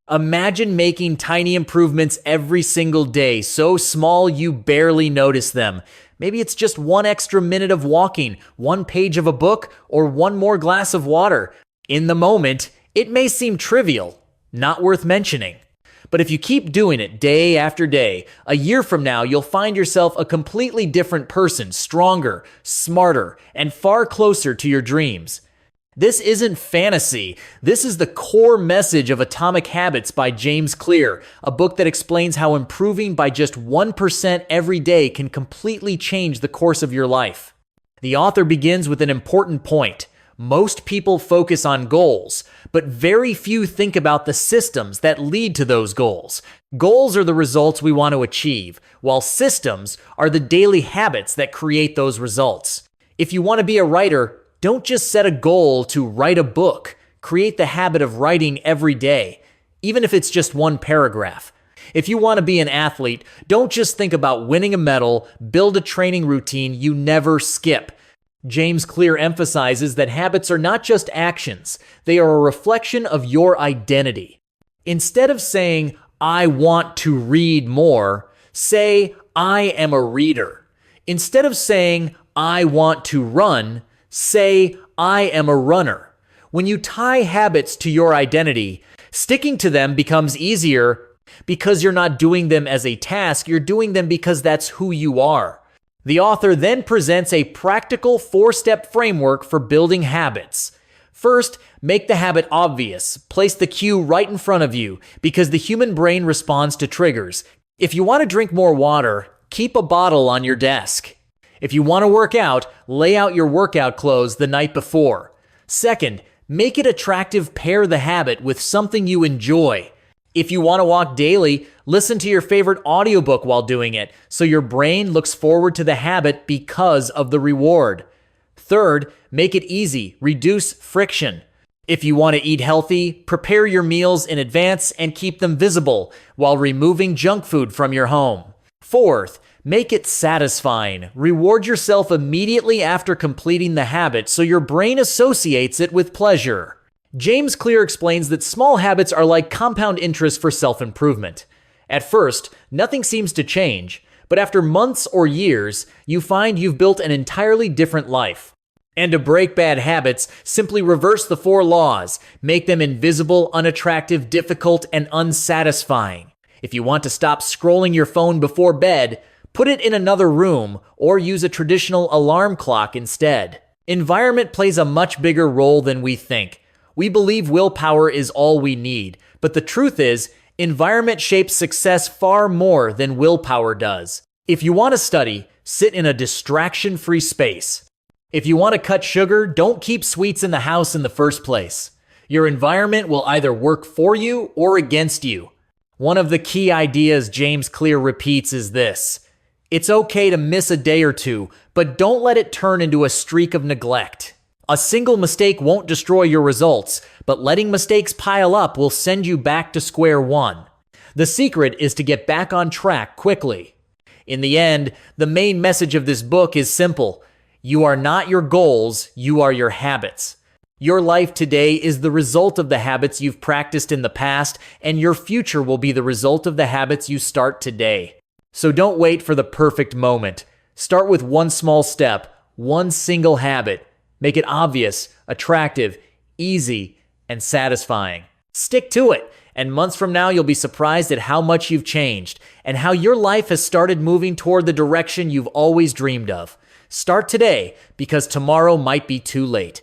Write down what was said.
Imagine making tiny improvements every single day, so small you barely notice them. Maybe it's just one extra minute of walking, one page of a book, or one more glass of water. In the moment, it may seem trivial, not worth mentioning. But if you keep doing it day after day, a year from now, you'll find yourself a completely different person, stronger, smarter, and far closer to your dreams. This isn't fantasy. This is the core message of Atomic Habits by James Clear, a book that explains how improving by just 1% every day can completely change the course of your life. The author begins with an important point. Most people focus on goals, but very few think about the systems that lead to those goals. Goals are the results we want to achieve, while systems are the daily habits that create those results. If you want to be a writer, don't just set a goal to write a book. Create the habit of writing every day, even if it's just one paragraph. If you want to be an athlete, don't just think about winning a medal, build a training routine you never skip. James Clear emphasizes that habits are not just actions, they are a reflection of your identity. Instead of saying, I want to read more, say, I am a reader. Instead of saying, I want to run, say, I am a runner. When you tie habits to your identity, sticking to them becomes easier because you're not doing them as a task, you're doing them because that's who you are. The author then presents a practical 4-step framework for building habits. First, make the habit obvious. Place the cue right in front of you because the human brain responds to triggers. If you want to drink more water, keep a bottle on your desk. If you want to work out, lay out your workout clothes the night before. Second, make it attractive. Pair the habit with something you enjoy. If you want to walk daily, listen to your favorite audiobook while doing it, so your brain looks forward to the habit because of the reward. Third, make it easy. Reduce friction. If you want to eat healthy, prepare your meals in advance and keep them visible while removing junk food from your home. Fourth, make it satisfying. Reward yourself immediately after completing the habit so your brain associates it with pleasure. James Clear explains that small habits are like compound interest for self-improvement. At first, nothing seems to change, but after months or years, you find you've built an entirely different life. And to break bad habits, simply reverse the 4 laws. Make them invisible, unattractive, difficult, and unsatisfying. If you want to stop scrolling your phone before bed, put it in another room or use a traditional alarm clock instead. Environment plays a much bigger role than we think. We believe willpower is all we need, but the truth is, environment shapes success far more than willpower does. If you want to study, sit in a distraction-free space. If you want to cut sugar, don't keep sweets in the house in the first place. Your environment will either work for you or against you. One of the key ideas James Clear repeats is this: it's okay to miss a day or two, but don't let it turn into a streak of neglect. A single mistake won't destroy your results, but letting mistakes pile up will send you back to square one. The secret is to get back on track quickly. In the end, the main message of this book is simple. You are not your goals, you are your habits. Your life today is the result of the habits you've practiced in the past, and your future will be the result of the habits you start today. So don't wait for the perfect moment. Start with one small step, one single habit. Make it obvious, attractive, easy, and satisfying. Stick to it, and months from now you'll be surprised at how much you've changed and how your life has started moving toward the direction you've always dreamed of. Start today, because tomorrow might be too late.